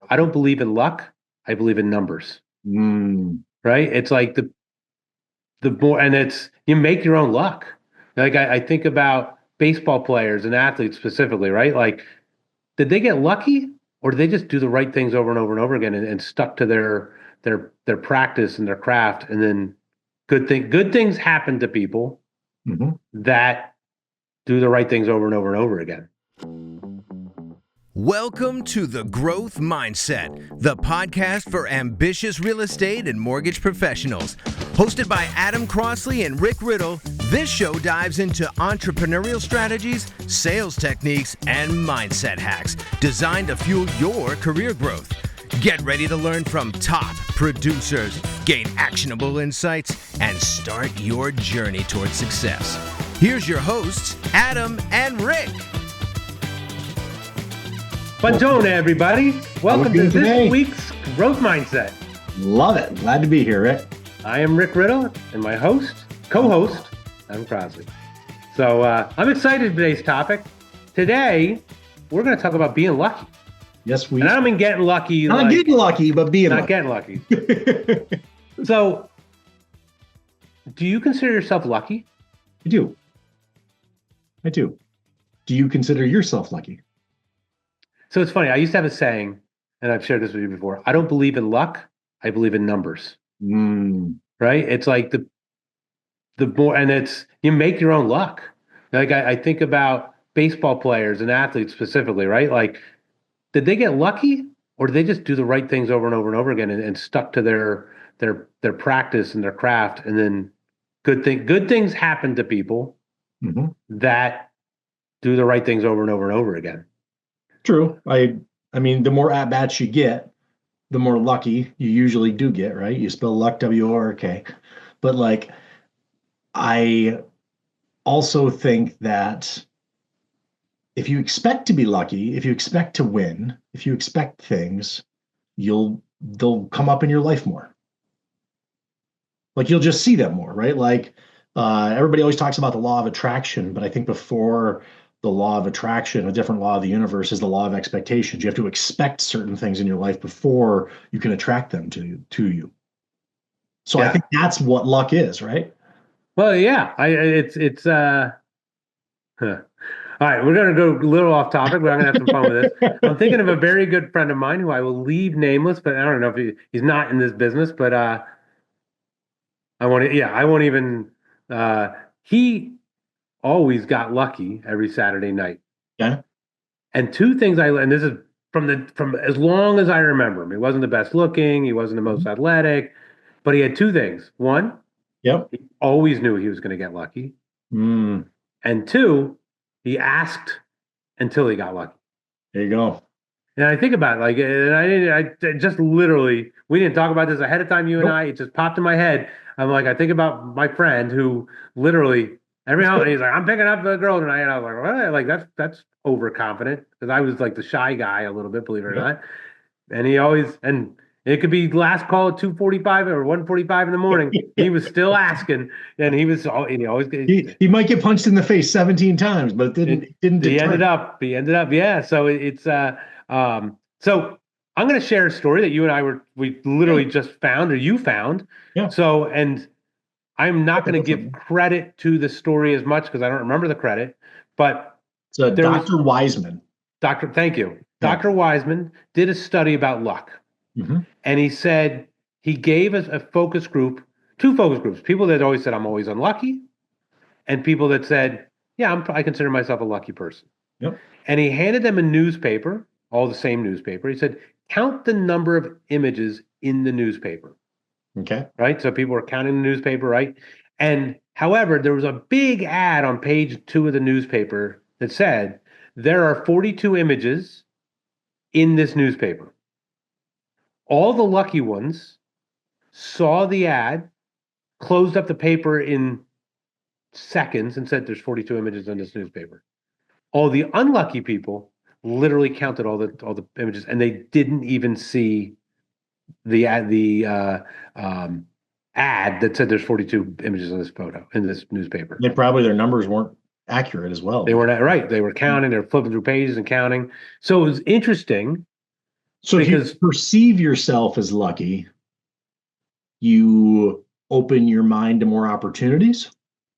I don't believe in luck. I believe in numbers, Mm, right? It's like the more, and it's you make your own luck. Like I think about baseball players and athletes specifically, right? Like, did they get lucky, or did they just do the right things over and over and over again and stuck to their practice and their craft, and then good things happen to people mhm. that do the right things over and over and over again. Welcome to The Growth Mindset, the podcast for ambitious real estate and mortgage professionals. Hosted by Adam Crosley and Rick Riddle, this show dives into entrepreneurial strategies, sales techniques, and mindset hacks designed to fuel your career growth. Get ready to learn from top producers, gain actionable insights, and start your journey towards success. Here's your hosts, Adam and Rick. Buongiorno, everybody. Welcome to today? this week's Growth Mindset. Love it. Glad to be here, Rick. I am Rick Riddle, and my co-host, Adam Crosley. So I'm excited for today's topic. Today, we're going to talk about being lucky. Yes, we. And I don't mean getting lucky. Not getting lucky, but being not lucky. getting lucky. So, do you consider yourself lucky? I do. Do you consider yourself lucky? So it's funny. I used to have a saying, and I've shared this with you before. I don't believe in luck. I believe in numbers. Right? It's like the more, and it's you make your own luck. Like I think about baseball players and athletes specifically, right? Like, did they get lucky, or did they just do the right things over and over and over again and stuck to their practice and their craft, and then good things happen to people that do the right things over and over and over again. True. I mean, the more at bats you get, the more lucky you usually do get, right? You spell luck W-O-R-K. But like, I also think that if you expect to be lucky, if you expect to win, if you expect things, they'll come up in your life more. Like you'll just see them more, right? Like everybody always talks about the law of attraction, but I think before the law of attraction, a different law of the universe is the law of expectations. You have to expect certain things in your life before you can attract them to you. So I think that's what luck is, right? Well, yeah, it's All right, we're going to go a little off topic, but I'm going to have some fun with this. I'm thinking of a very good friend of mine who I will leave nameless, but I don't know if he's not in this business, but I won't even. He always got lucky every Saturday night. Yeah. And two things and this is from as long as I remember him. He wasn't the best looking, he wasn't the most athletic, but he had two things. One, Yep. he always knew he was going to get lucky. And two, he asked until he got lucky. There you go. And I think about it, like, and I just literally, we didn't talk about this ahead of time, you and I, it just popped in my head. I'm like, I think about my friend who literally every holiday he's like, I'm picking up a girl tonight. And I was like, well, like that's overconfident because I was like the shy guy a little bit, believe it or not. And and it could be last call at 2:45 or 1:45 in the morning. He was still asking, and he might get punched in the face 17 times, but it didn't. He ended up, yeah. So it's so I'm going to share a story that you and I we literally just found, or you found. Yeah. So, and I'm not going to give credit to the story as much because I don't remember the credit, but so Dr. Wiseman. Thank you. Yeah. Dr. Wiseman did a study about luck. And he said he gave us two focus groups, people that always said, I'm always unlucky, and people that said, yeah, I consider myself a lucky person. Yep. And he handed them a newspaper, all the same newspaper. He said, count the number of images in the newspaper. Okay. Right? So people were counting the newspaper, right? And however, there was a big ad on page 2 of the newspaper that said, there are 42 images in this newspaper. All the lucky ones saw the ad, closed up the paper in seconds and said, there's 42 images in this newspaper. All the unlucky people literally counted all the images, and they didn't even see the ad that said there's 42 images in this newspaper. Their numbers weren't accurate as well. They weren't right. They were counting, they were flipping through pages and counting. So it was interesting So because if you perceive yourself as lucky, you open your mind to more opportunities.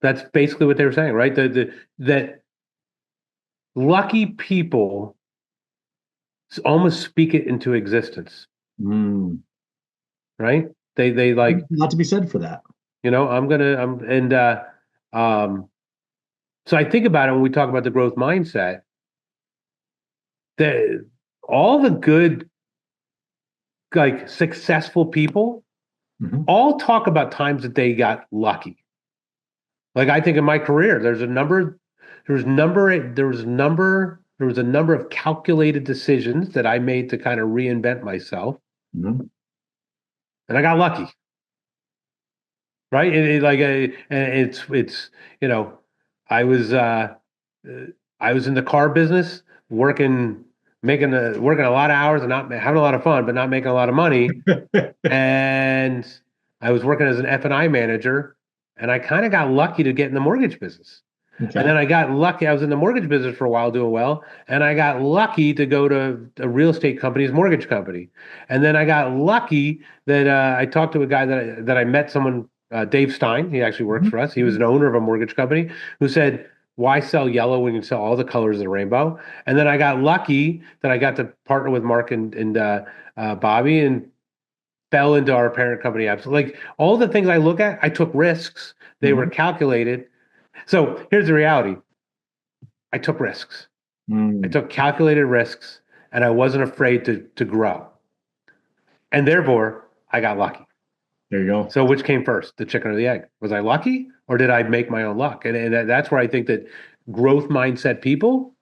that's basically what they were saying, right? That lucky people almost speak it into existence, Mm. right? They like, Not to be said for that. um so I think about it when we talk about the growth mindset, that all the good, like successful people Mhm. all talk about times that they got lucky. Like I think in my career, there was a number of calculated decisions that I made to kind of reinvent myself, Mhm. and I got lucky, right? And it's you know, I was I was in the car business, working working a lot of hours and not having a lot of fun, but not making a lot of money. And I was working as an F&I manager, and I kind of got lucky to get in the mortgage business. And Okay. then I got lucky. I was in the mortgage business for a while doing well, and I got lucky to go to a real estate company's mortgage company. And then I got lucky that I talked to a guy that I met someone, Dave Stein. He actually works Mhm. for us. He was an owner of a mortgage company who said, "Why sell yellow when you can sell all the colors of the rainbow?" And then I got lucky that I got to partner with Mark and Bobby and fell into our parent company apps. Like all the things I look at, I took risks. They were Mhm. calculated. So here's the reality. I took risks. I Mm. took calculated risks and I wasn't afraid to grow. And therefore, I got lucky. There you go. So which came first, the chicken or the egg? Was I lucky or did I make my own luck? And that's where I think that growth mindset people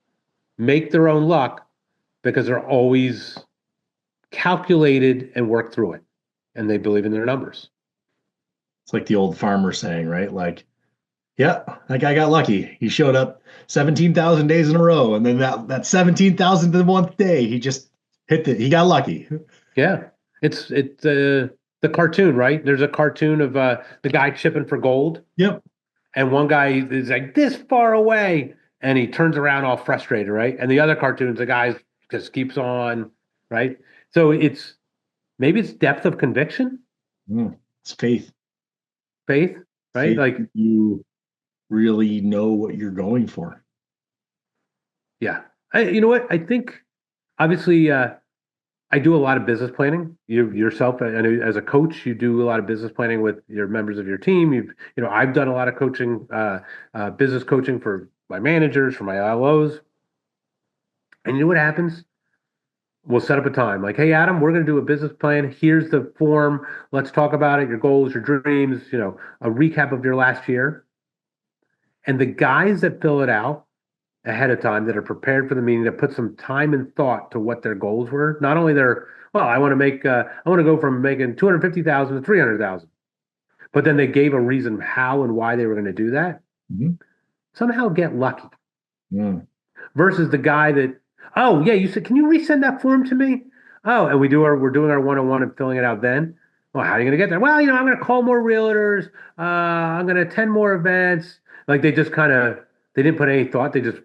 make their own luck because they're always calculated and work through it. And they believe in their numbers. It's like the old farmer saying, right? Like, yeah, that guy got lucky. He showed up 17,000 days in a row. And then that 17,001th day, he got lucky. Yeah. It's the cartoon, right? There's a cartoon of the guy chipping for gold, Yep. and one guy is like this far away, and he turns around all frustrated, right? And the other cartoons, the guy just keeps on, right? So maybe it's depth of conviction, It's faith. faith, right? Faith Like, that you really know what you're going for. yeah. You know what? I think obviously I do a lot of business planning. You yourself, I know as a coach, you do a lot of business planning with your members of your team. I've done a lot of coaching, business coaching for my managers, for my LOs. And you know what happens? We'll set up a time. Like, hey, Adam, we're going to do a business plan. Here's the form. Let's talk about it. Your goals, your dreams. A recap of your last year. And the guys that fill it out ahead of time, that are prepared for the meeting, that put some time and thought to what their goals were. Not only I want to I want to go from making 250,000 to 300,000, but then they gave a reason how and why they were going to do that. Mhm. Somehow get lucky. Mm. Versus the guy that, oh yeah, you said, can you resend that form to me? Oh, and we're doing our one-on-one and filling it out then. Well, how are you going to get there? Well, I'm going to call more realtors. I'm going to attend more events. Like they didn't put any thought. They just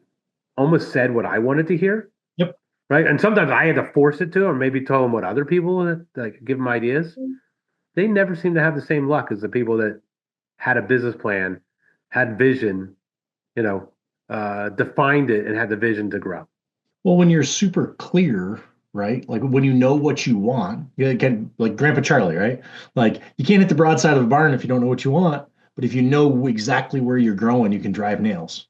almost said what I wanted to hear, Yep. right? And sometimes I had to force it to, or maybe tell them what other people like give them ideas. They never seem to have the same luck as the people that had a business plan, had vision, defined it, and had the vision to grow. Well, when you're super clear, right? Like when you know what you want, you can, like Grandpa Charlie, right? Like you can't hit the broadside of the barn if you don't know what you want, but if you know exactly where you're growing, you can drive nails.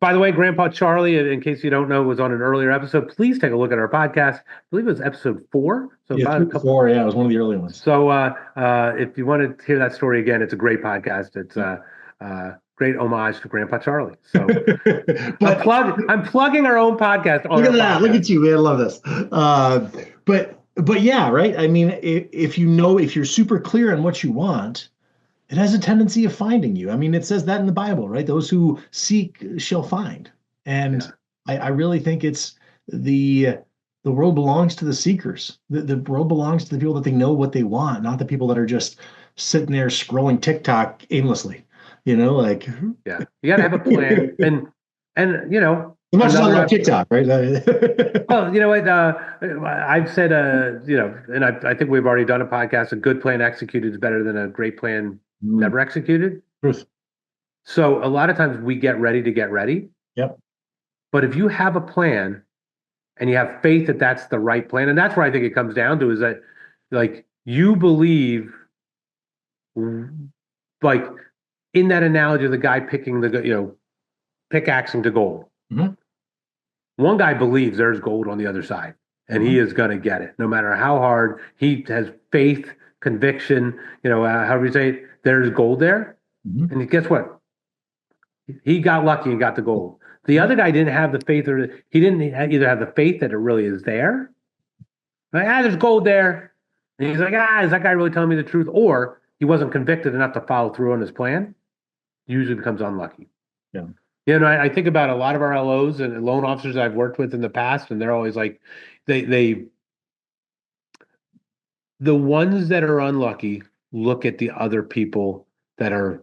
By the way, Grandpa Charlie, in case you don't know, was on an earlier episode. Please take a look at our podcast. I believe it was episode 4. So Yeah, about a three, couple. four. Yeah, it was one of the early ones. So if you want to hear that story again, it's a great podcast. It's great homage to Grandpa Charlie. So But I'm plugging our own podcast on look our at that. Look podcast. at you, man. I love this. But yeah, right. I mean, if you're super clear on what you want, it has a tendency of finding you. I mean, it says that in the Bible, right? Those who seek shall find. And Yeah. I really think it's the world belongs to the seekers. The world belongs to the people that they know what they want, not the people that are just sitting there scrolling TikTok aimlessly. Like Yeah, you got to have a plan, and As much as I love TikTok, right? Well, you know what? I've said, and I think we've already done a podcast. A good plan executed is better than a great plan never executed. Truth. So a lot of times we get ready to get ready. Yep. But if you have a plan and you have faith that that's the right plan, and that's where I think it comes down to is that, like, you believe, like, in that analogy of the guy picking pickaxing to gold. Mm-hmm. One guy believes there's gold on the other side, and he is going to get it no matter how hard. He has faith, conviction, however you say it, there's gold there. Mm-hmm. And guess what? He got lucky and got the gold. The other guy didn't have the faith, or he didn't either have the faith that it really is there. Like, there's gold there. And he's like, is that guy really telling me the truth? Or he wasn't convicted enough to follow through on his plan. Usually becomes unlucky. Yeah. I think about a lot of our LOs and loan officers I've worked with in the past, and they're always like, the ones that are unlucky look at the other people that are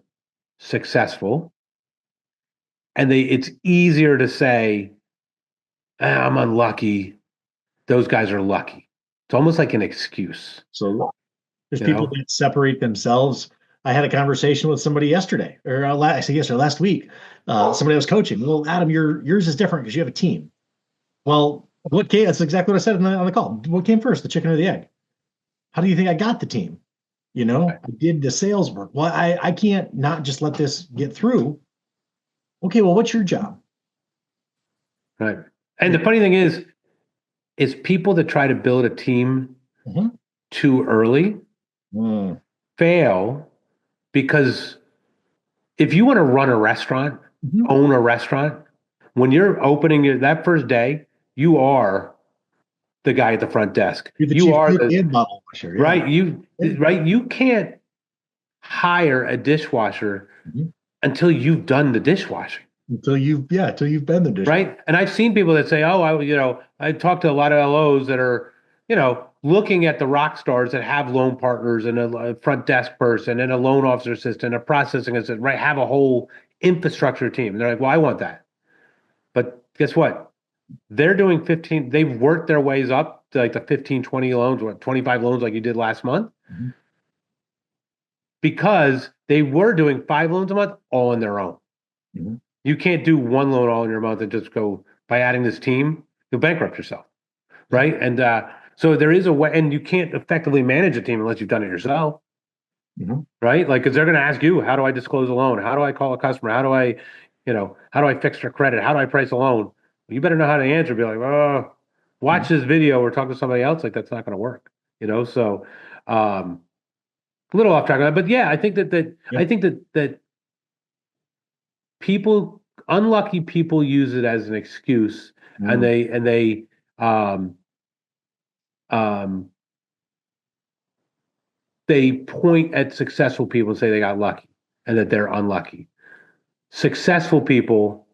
successful, and it's easier to say, I'm unlucky. Those guys are lucky. It's almost like an excuse. So there's people that separate themselves. I had a conversation with somebody yesterday, or last week. Somebody I was coaching. Well, Adam, yours is different because you have a team. Well, that's exactly what I said on the call. What came first, the chicken or the egg? How do you think I got the team? I did the sales work. Well, I can't not just let this get through. Okay, well, what's your job? Right. And the funny thing is people that try to build a team too early fail, because if you want to run a restaurant, own a restaurant, when you're opening that first day, you are the guy at the front desk. You are the bottle washer, right. You can't hire a dishwasher until you've done the dishwashing. Until you've been the dishwasher. Right. And I've seen people that say, I talked to a lot of LOs that are, looking at the rock stars that have loan partners and a front desk person and a loan officer assistant, a processing assistant, right? Have a whole infrastructure team. And they're like, well, I want that. But guess what? They're doing they've worked their ways up to like the 15, 20 loans, or 25 loans like you did last month. Because they were doing 5 loans a month all on their own. You can't do 1 loan all in your month and just go, by adding this team, you'll bankrupt yourself. Right. And so there is a way, and you can't effectively manage a team unless you've done it yourself. Right. Like, because they're going to ask you, how do I disclose a loan? How do I call a customer? How do I fix their credit? How do I price a loan? You better know how to answer. Be like, watch this video or talk to somebody else. Like, that's not going to work. So a little off track on that. But yeah, I think that unlucky people use it as an excuse, and they point at successful people and say they got lucky and that they're unlucky. Successful people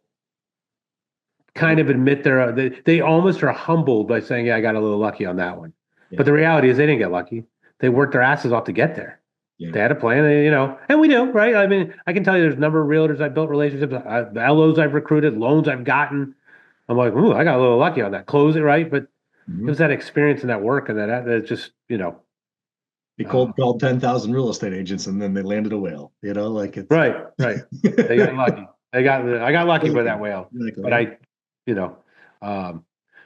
kind of admit they almost are humbled by saying, yeah, I got a little lucky on that one. Yeah. But the reality is they didn't get lucky. They worked their asses off to get there. Yeah. They had a plan, and we do, right? I mean, I can tell you there's a number of realtors I've built relationships, LOs I've recruited, loans I've gotten. I'm like, ooh, I got a little lucky on that. Close it, right? But it was that experience and that work and that just, He called 10,000 real estate agents and then they landed a whale, like it's right. They got lucky. I got lucky by that whale, exactly. But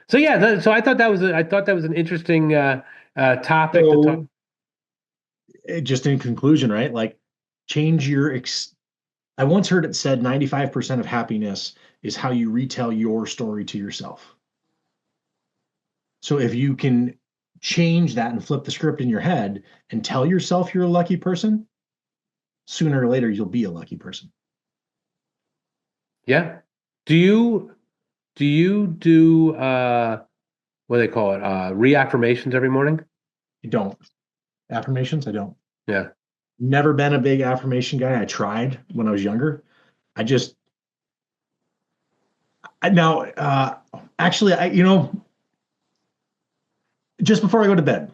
so yeah, so I thought that was an interesting topic to talk. Just in conclusion, right? Like, change your I once heard it said 95% of happiness is how you retell your story to yourself. So if you can change that and flip the script in your head and tell yourself you're a lucky person, sooner or later you'll be a lucky person. Yeah. Do you do what do they call it? Reaffirmations every morning? I don't. Affirmations? I don't. Yeah. Never been a big affirmation guy. I tried when I was younger. Just before I go to bed,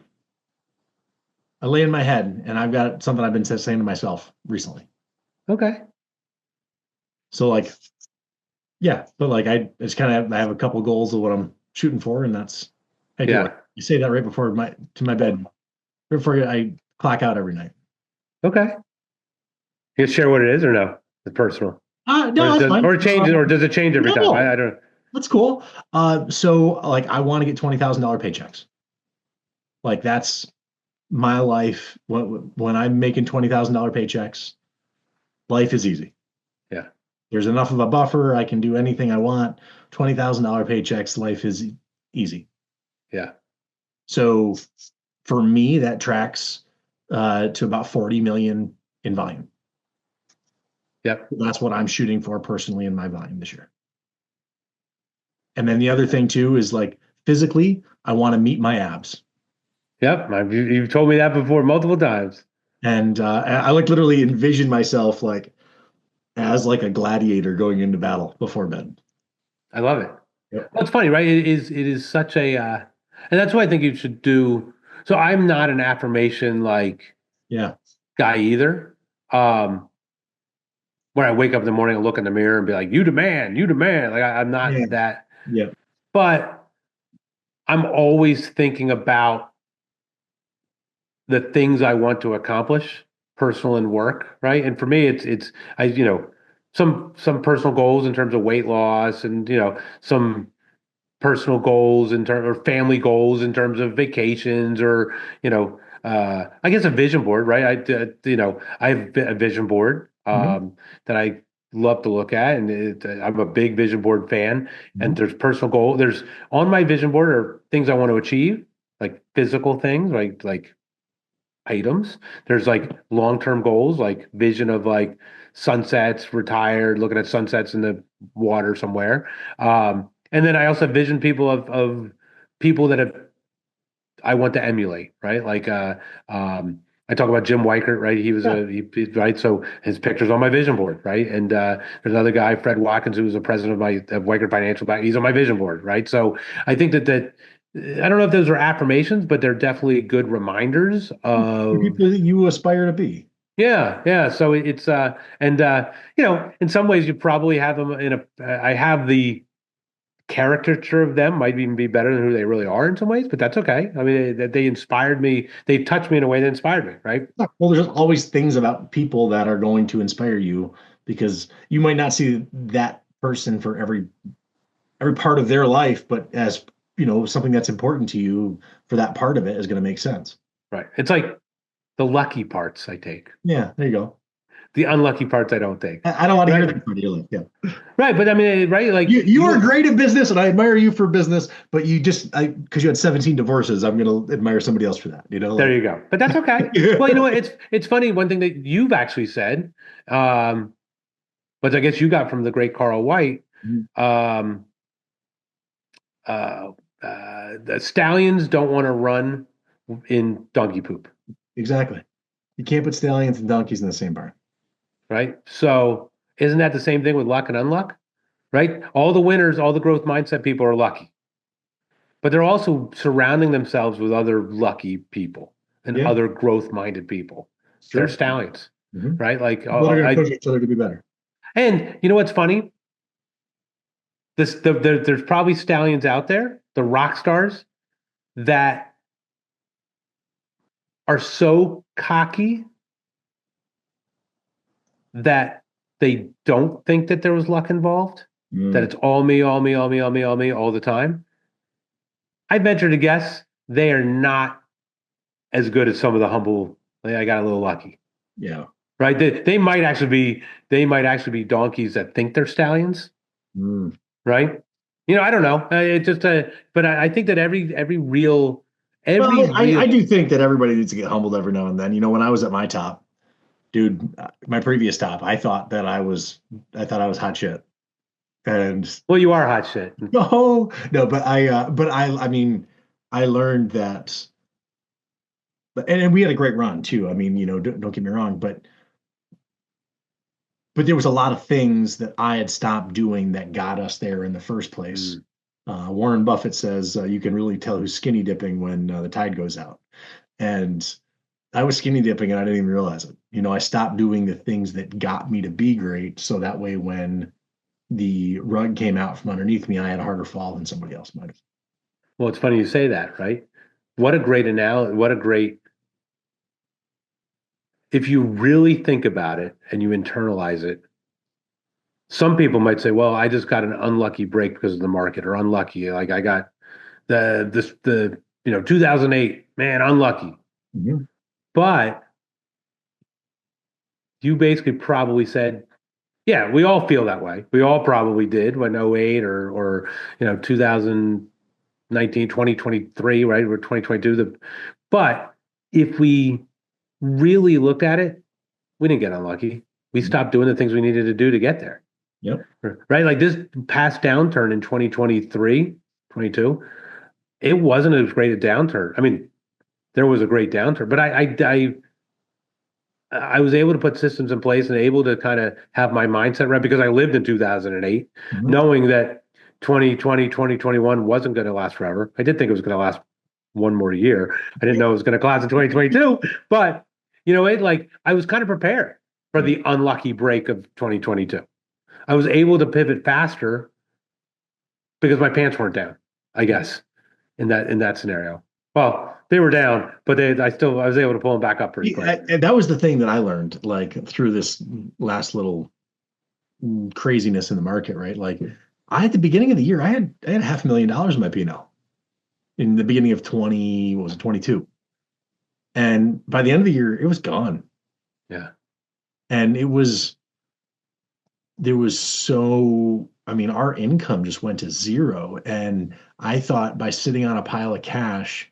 I lay in my head and I've got something I've been saying to myself recently. Okay. So, like, Yeah, but like I have a couple goals of what I'm shooting for, and that's I do Yeah. it. You say that right before my bed, right before I clock out every night. Okay. You share what it is or no? It's personal. No, that's fine. Or it changes, or does it change every time? No, I don't. that's cool. So like I want to get $20,000 paychecks. Like that's my life. When I'm making $20,000 paychecks, life is easy. Yeah. There's enough of a buffer. I can do anything I want. $20,000 paychecks, life is easy. Yeah. So for me, that tracks to about 40 million in volume. Yep. That's what I'm shooting for personally in my volume this year. And then the other thing too is like physically, I want to meet my abs. Yep. You've told me that before multiple times. And I like literally envision myself like as like a gladiator going into battle before bed. I love it. Yep. Well, it's funny, right? It is such a, and that's what I think you should do. So I'm not an affirmation like Yeah. guy either. Where I wake up in the morning and look in the mirror and be like, "You demand, you demand." Like I'm Yeah. not that, Yeah. but I'm always thinking about the things I want to accomplish, personal and work, right? And for me, it's I some personal goals in terms of weight loss, and some personal goals in terms or family goals in terms of vacations, or I guess a vision board, right? I have a vision board Mhm. that I love to look at, and I'm a big vision board fan. And Mhm. there's personal goal. There's on my vision board are things I want to achieve, like physical things, right? Like items. There's like long-term goals, like vision of like sunsets, retired, looking at sunsets in the water somewhere. And then I also vision people of people that have I want to emulate, right? Like I talk about Jim Weichert, right? He was Yeah. right. So his picture's on my vision board, right? And there's another guy, Fred Watkins, who was the president of Weichert Financial Bank. He's on my vision board, right? So I think that I don't know if those are affirmations, but they're definitely good reminders The of people that you aspire to be. yeah, yeah. So it's and in some ways you probably have them in a. I have the caricature of them might even be better than who they really are in some ways, but that's okay. I mean, they inspired me. They touched me in a way that inspired me, right? Yeah. Well, there's always things about people that are going to inspire you because you might not see that person for every part of their life, but as something that's important to you for that part of it is going to make sense. Right. It's like the lucky parts I take, Yeah, there you go. the unlucky parts I don't take. I don't want to hear Right. that part of your life. Yeah. Right. But I mean, right. Like You are great at business and I admire you for business, but because you had 17 divorces, I'm going to admire somebody else for that, there you go. But that's okay. Well, you know what? It's funny. One thing that you've actually said, but I guess you got from the great Carl White, um, the stallions don't want to run in donkey poop, Exactly. You can't put stallions and donkeys in the same barn. right? So isn't that the same thing with luck and unluck, right? All the winners, all the growth mindset people are lucky, but they're also surrounding themselves with other lucky people and Yeah, other growth minded people. They're sure. stallions, Mhm. right? Like, People are going to push each other to be better. and you know what's funny? There's probably stallions out there, the rock stars that are so cocky that they don't think that there was luck involved, that it's all me, all me, all me, all me, all me, all the time. I venture to guess they are not as good as some of the humble. Like, I got a little lucky, Yeah. right? They might actually be donkeys that think they're stallions, Mm. right? I don't know. It just, but I think that every real, Well, I do think that everybody needs to get humbled every now and then. When I was at my top, dude, my previous top, I thought I was hot shit. And well, you are hot shit. no, I mean, I learned that, and we had a great run too. I mean, don't get me wrong, but there was a lot of things that I had stopped doing that got us there in the first place. Warren Buffett says you can really tell who's skinny dipping when the tide goes out. And I was skinny dipping and I didn't even realize it. I stopped doing the things that got me to be great. So that way, when the rug came out from underneath me and I had a harder fall than somebody else might have. Well, it's funny you say that, right? What a great analogy. If you really think about it and you internalize it, some people might say, well, I just got an unlucky break because of the market, or unlucky. Like I got the 2008, man, unlucky. Mm-hmm. But you basically probably said, yeah, we all feel that way. We all probably did when '08 or 2019, 2023, right? Or 2022. But if we really looked at it, we didn't get unlucky. We stopped doing the things we needed to do to get there. Yep. Right? Like this past downturn in 2023, 22, it wasn't as great a downturn. I mean, there was a great downturn, but I was able to put systems in place and able to kind of have my mindset right because I lived in 2008, knowing that 2020, 2021 wasn't going to last forever. I did think it was going to last one more year. I didn't know it was going to collapse in 2022, but I was kind of prepared for the unlucky break of 2022. I was able to pivot faster because my pants weren't down, I guess, in that scenario. Well, they were down, but I was able to pull them back up pretty quick. And that was the thing that I learned, like through this last little craziness in the market, right? Like at the beginning of the year, I had $500,000 in my P&L in the beginning of 22. And by the end of the year, it was gone. Yeah. And there was our income just went to zero. And I thought by sitting on a pile of cash,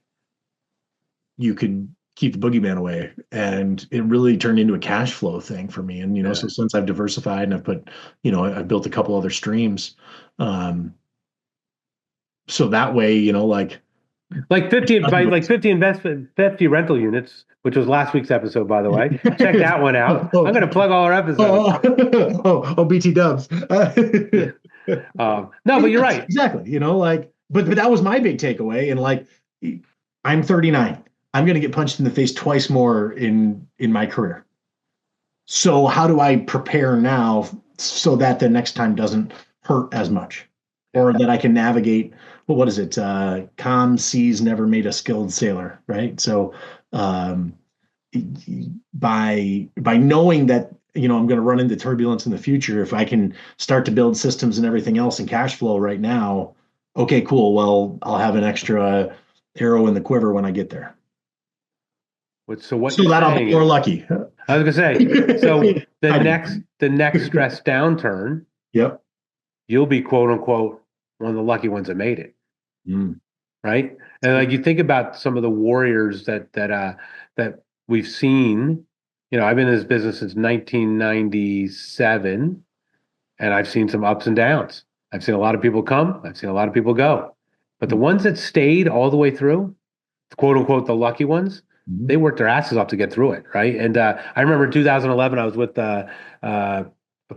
you could keep the boogeyman away. And it really turned into a cash flow thing for me. And, so since I've diversified and I've put, I've built a couple other streams. So that way, like 50 rental units, which was last week's episode, by the way. Check that one out. I'm going to plug all our episodes. BT dubs. No, but you're right. Exactly. But that was my big takeaway. And I'm 39. I'm going to get punched in the face twice more in my career. So how do I prepare now so that the next time doesn't hurt as much, or that I can navigate? Well, what is it? Calm seas never made a skilled sailor, right? So by knowing that I'm going to run into turbulence in the future, if I can start to build systems and everything else in cash flow right now, okay, cool. Well, I'll have an extra arrow in the quiver when I get there. So that I'll be more lucky. I was going to say, so the next stress downturn, yep, you'll be quote unquote one of the lucky ones that made it. Right? And you think about some of the warriors that we've seen. I've been in this business since 1997, and I've seen some ups and downs. I've seen a lot of people come. I've seen a lot of people go. But the ones that stayed all the way through, quote unquote, the lucky ones, they worked their asses off to get through it, right? And I remember in 2011, I was with a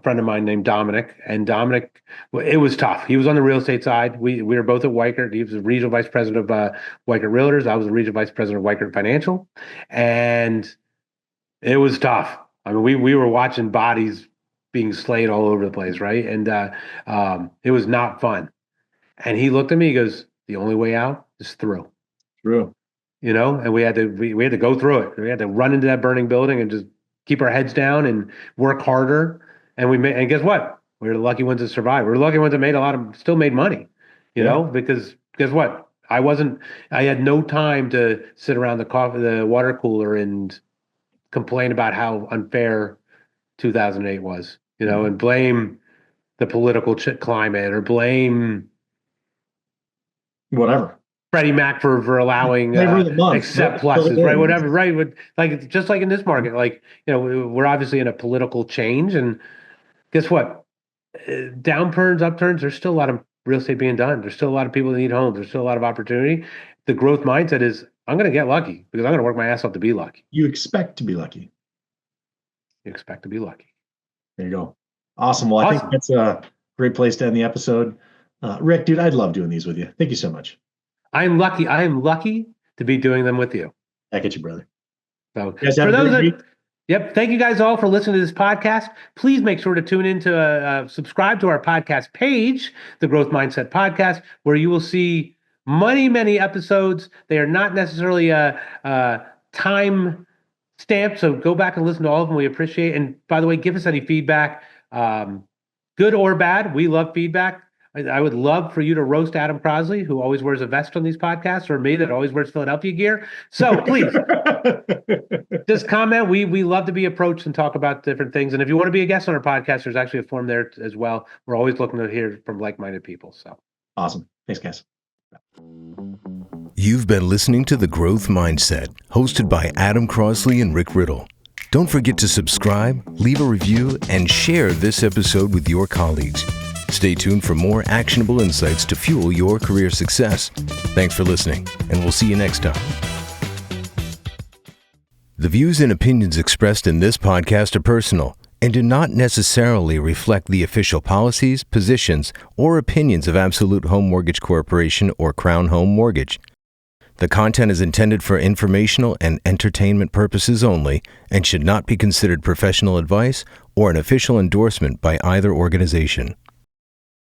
friend of mine named Dominic, and Dominic, it was tough. He was on the real estate side. We were both at Weichert. He was the regional vice president of Weichert Realtors. I was the regional vice president of Weichert Financial, and it was tough. I mean, we were watching bodies being slayed all over the place, right? And it was not fun. And he looked at me. He goes, "The only way out is through." Through. And we had to go through it. We had to run into that burning building and just keep our heads down and work harder. And guess what? We were the lucky ones that survived. We were the lucky ones that still made money, because guess what? I had no time to sit around the water cooler and complain about how unfair 2008 was, and blame the political climate or blame whatever. Freddie Mac for allowing accept pluses, right? Whatever, right? Just like in this market, we're obviously in a political change, and guess what? Downturns, upturns, there's still a lot of real estate being done. There's still a lot of people that need homes. There's still a lot of opportunity. The growth mindset is, I'm going to get lucky because I'm going to work my ass off to be lucky. You expect to be lucky. You expect to be lucky. There you go. Awesome. Well, I think that's a great place to end the episode. Rick, dude, I'd love doing these with you. Thank you so much. I am lucky to be doing them with you. Back at you, brother. So for those Yep. Thank you guys all for listening to this podcast. Please make sure to tune in to subscribe to our podcast page, the Growth Mindset Podcast, where you will see many episodes. They are not necessarily time stamped, so go back and listen to all of them. We appreciate it. And by the way, give us any feedback, good or bad. We love feedback. I would love for you to roast Adam Crosley, who always wears a vest on these podcasts, or me that always wears Philadelphia gear. So please, just comment. We love to be approached and talk about different things. And if you want to be a guest on our podcast, there's actually a form there as well. We're always looking to hear from like-minded people. So awesome. Thanks, guys. You've been listening to The Growth Mindset, hosted by Adam Crosley and Rick Riddle. Don't forget to subscribe, leave a review, and share this episode with your colleagues. Stay tuned for more actionable insights to fuel your career success. Thanks for listening, and we'll see you next time. The views and opinions expressed in this podcast are personal and do not necessarily reflect the official policies, positions, or opinions of Absolute Home Mortgage Corporation or Crown Home Mortgage. The content is intended for informational and entertainment purposes only and should not be considered professional advice or an official endorsement by either organization.